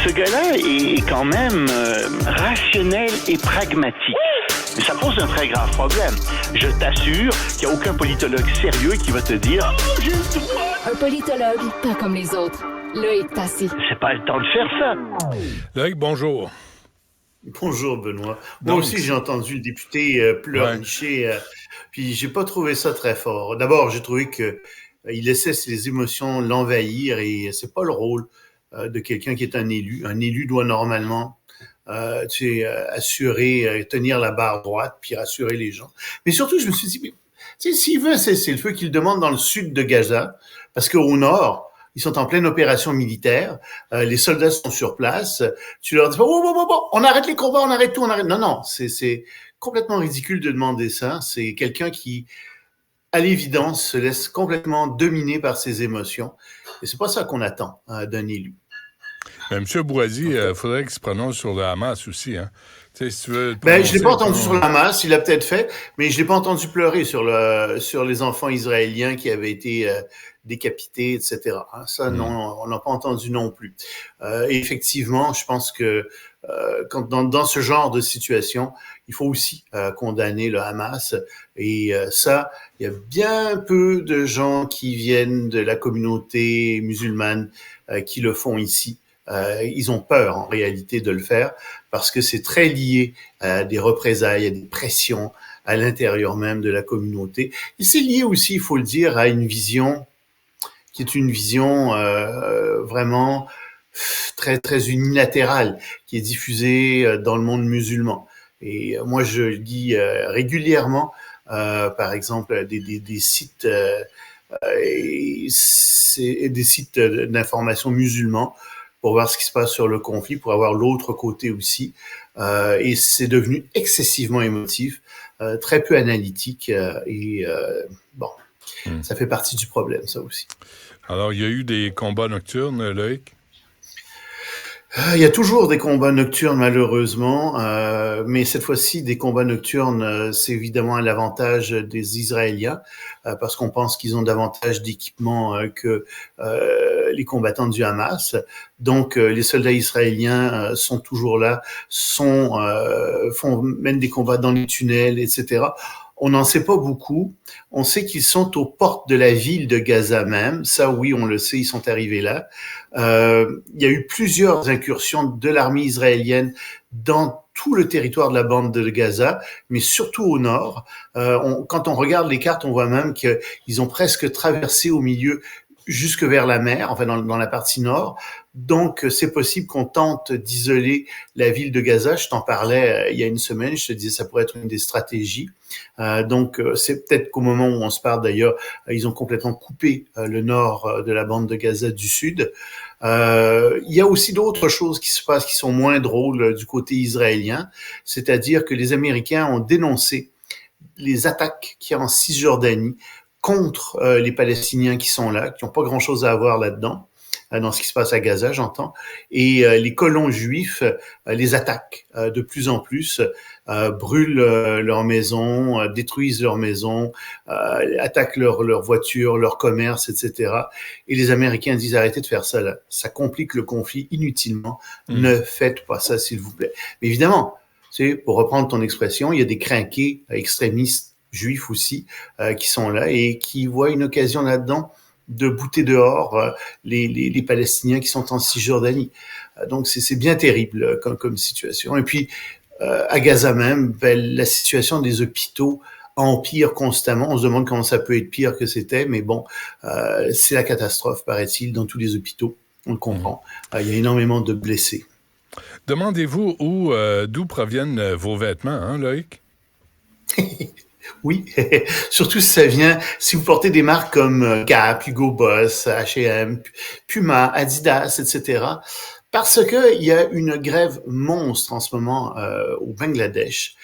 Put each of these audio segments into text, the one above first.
Ce gars-là est quand même rationnel et pragmatique. Mais ça pose un très grave problème. Je t'assure qu'il n'y a aucun politologue sérieux qui va te dire « Oh, j'ai le droit! » Un politologue, pas comme les autres. Loïc Tassé. C'est pas le temps de faire ça. Loïc, bonjour. Bonjour, Benoît. Moi aussi, j'ai entendu le député pleurnicher, puis j'ai pas trouvé ça très fort. D'abord, j'ai trouvé que il laissait ses émotions l'envahir et c'est pas le rôle de quelqu'un qui est un élu. Un élu doit normalement assurer, tenir la barre droite, puis rassurer les gens. Mais surtout, je me suis dit, s'il veut cesser le feu, qu'il demande dans le sud de Gaza, parce qu'au nord, ils sont en pleine opération militaire, les soldats sont sur place, tu leur dis, on arrête les combats, on arrête tout, on arrête... Non, c'est complètement ridicule de demander ça. C'est quelqu'un qui, à l'évidence, se laisse complètement dominer par ses émotions. Et c'est pas ça qu'on attend d'un élu. M. Boisy, il faudrait qu'il se prononce sur le Hamas aussi, hein. Tu sais, si tu veux je l'ai pas entendu sur le Hamas, il l'a peut-être fait, mais je l'ai pas entendu pleurer sur les enfants israéliens qui avaient été décapités, etc. Ça, non, on n'a pas entendu non plus. Et effectivement, je pense que quand dans ce genre de situation, il faut aussi condamner le Hamas. Et ça, il y a bien peu de gens qui viennent de la communauté musulmane qui le font ici. Ils ont peur en réalité de le faire parce que c'est très lié à des représailles, à des pressions à l'intérieur même de la communauté. Et c'est lié aussi, il faut le dire, à une vision qui est une vision vraiment très très unilatérale qui est diffusée dans le monde musulman. Et moi, je lis régulièrement, par exemple, des sites des sites d'information musulmans pour voir ce qui se passe sur le conflit, pour avoir l'autre côté aussi. Et c'est devenu excessivement émotif, très peu analytique. Ça fait partie du problème, ça aussi. Alors, il y a eu des combats nocturnes, Loïc? Il y a toujours des combats nocturnes, malheureusement, mais cette fois-ci, des combats nocturnes, c'est évidemment à l'avantage des Israéliens, parce qu'on pense qu'ils ont davantage d'équipement que les combattants du Hamas. Donc, les soldats israéliens sont toujours là, mènent des combats dans les tunnels, etc. On n'en sait pas beaucoup. On sait qu'ils sont aux portes de la ville de Gaza même. Ça, oui, on le sait, ils sont arrivés là. Il y a eu plusieurs incursions de l'armée israélienne dans tout le territoire de la bande de Gaza, mais surtout au nord. Quand on regarde les cartes, on voit même qu'ils ont presque traversé au milieu jusque vers la mer, enfin dans la partie nord. Donc, c'est possible qu'on tente d'isoler la ville de Gaza. Je t'en parlais il y a une semaine, je te disais ça pourrait être une des stratégies. Donc, c'est peut-être qu'au moment où on se parle d'ailleurs, ils ont complètement coupé le nord de la bande de Gaza du sud. Il y a aussi d'autres choses qui se passent qui sont moins drôles du côté israélien, c'est-à-dire que les Américains ont dénoncé les attaques qu'il y a en Cisjordanie contre les Palestiniens qui sont là, qui n'ont pas grand-chose à avoir là-dedans, dans ce qui se passe à Gaza, j'entends, et les colons juifs les attaquent de plus en plus, brûlent leurs maisons, détruisent leurs maisons, attaquent leurs voitures, leurs commerces, etc. Et les Américains disent arrêtez de faire ça là, ça complique le conflit inutilement, ne faites pas ça s'il vous plaît. Mais évidemment, pour reprendre ton expression, il y a des crinqués extrémistes juifs aussi qui sont là et qui voient une occasion là-dedans de bouter dehors les Palestiniens qui sont en Cisjordanie. Donc c'est bien terrible comme situation. Et puis à Gaza même, la situation des hôpitaux empire constamment. On se demande comment ça peut être pire que c'était, mais bon, c'est la catastrophe, paraît-il, dans tous les hôpitaux. On le comprend. Il y a énormément de blessés. Demandez-vous d'où proviennent vos vêtements, hein, Loïc? Oui, surtout si vous portez des marques comme Gap, Hugo Boss, H&M, Puma, Adidas, etc. Parce que il y a une grève monstre en ce moment au Bangladesh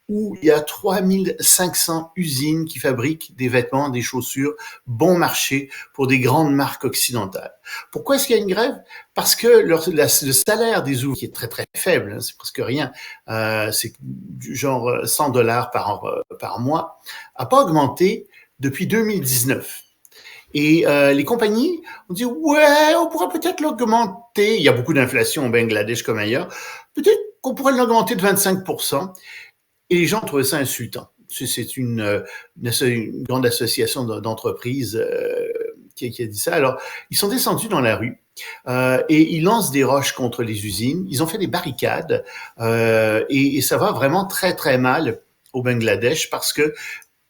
où il y a 3500 usines qui fabriquent des vêtements, des chaussures bon marché pour des grandes marques occidentales. Pourquoi est-ce qu'il y a une grève? Parce que le salaire des ouvriers, qui est très très faible, hein, c'est presque rien, c'est du genre $100 par mois, a pas augmenté depuis 2019. Et les compagnies ont dit, ouais, on pourrait peut-être l'augmenter. Il y a beaucoup d'inflation au Bangladesh comme ailleurs. Peut-être qu'on pourrait l'augmenter de 25%. Et les gens trouvaient ça insultant. C'est une grande association d'entreprises qui a dit ça. Alors, ils sont descendus dans la rue et ils lancent des roches contre les usines. Ils ont fait des barricades et ça va vraiment très, très mal au Bangladesh parce que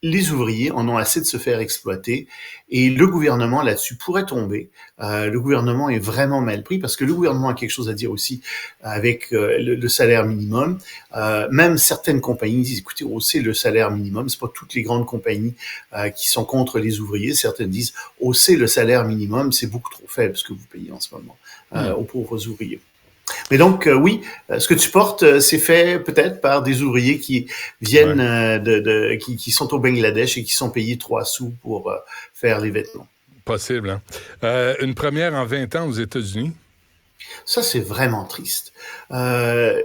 les ouvriers en ont assez de se faire exploiter et le gouvernement là-dessus pourrait tomber. Le gouvernement est vraiment mal pris parce que le gouvernement a quelque chose à dire aussi avec le salaire minimum. Même certaines compagnies disent, écoutez, hausser le salaire minimum. C'est pas toutes les grandes compagnies qui sont contre les ouvriers. Certaines disent, hausser le salaire minimum, c'est beaucoup trop faible ce que vous payez en ce moment aux pauvres ouvriers. Mais donc, oui, ce que tu portes, c'est fait peut-être par des ouvriers qui viennent qui sont au Bangladesh et qui sont payés 3 sous pour faire les vêtements. Possible, hein? Une première en 20 ans aux États-Unis? Ça, c'est vraiment triste. Ce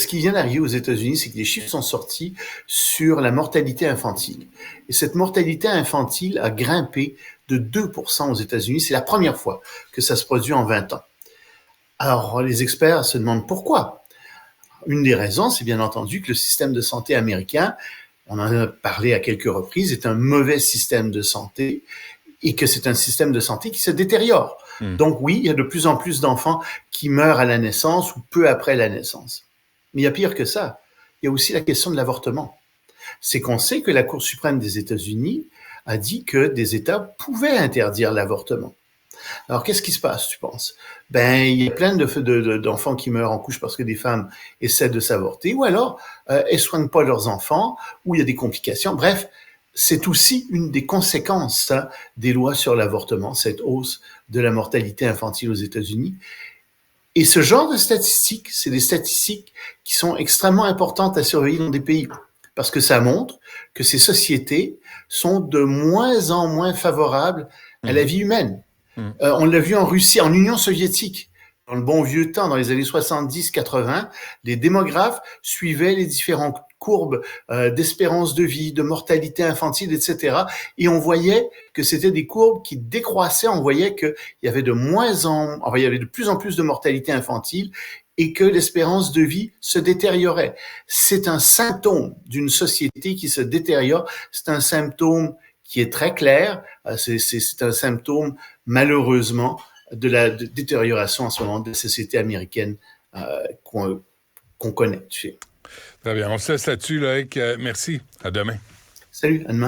qui vient d'arriver aux États-Unis, c'est que les chiffres sont sortis sur la mortalité infantile. Et cette mortalité infantile a grimpé de 2% aux États-Unis. C'est la première fois que ça se produit en 20 ans. Alors, les experts se demandent pourquoi. Une des raisons, c'est bien entendu que le système de santé américain, on en a parlé à quelques reprises, est un mauvais système de santé et que c'est un système de santé qui se détériore. Donc oui, il y a de plus en plus d'enfants qui meurent à la naissance ou peu après la naissance. Mais il y a pire que ça. Il y a aussi la question de l'avortement. C'est qu'on sait que la Cour suprême des États-Unis a dit que des États pouvaient interdire l'avortement. Alors, qu'est-ce qui se passe, tu penses? Ben, il y a plein d'enfants qui meurent en couche parce que des femmes essaient de s'avorter, ou alors elles soignent pas leurs enfants, ou il y a des complications. Bref, c'est aussi une des conséquences des lois sur l'avortement, cette hausse de la mortalité infantile aux États-Unis. Et ce genre de statistiques, c'est des statistiques qui sont extrêmement importantes à surveiller dans des pays, parce que ça montre que ces sociétés sont de moins en moins favorables à la vie humaine. On l'a vu en Russie, en Union soviétique, dans le bon vieux temps, dans les années 70-80, les démographes suivaient les différentes courbes d'espérance de vie, de mortalité infantile, etc. Et on voyait que c'était des courbes qui décroissaient. On voyait qu'il y avait il y avait de plus en plus de mortalité infantile et que l'espérance de vie se détériorait. C'est un symptôme d'une société qui se détériore. C'est un symptôme qui est très clair. C'est un symptôme, malheureusement, de la détérioration en ce moment de la société américaine qu'on connaît. Tu sais. Très bien. On se laisse là-dessus, Loïc. Merci. À demain. Salut, à demain.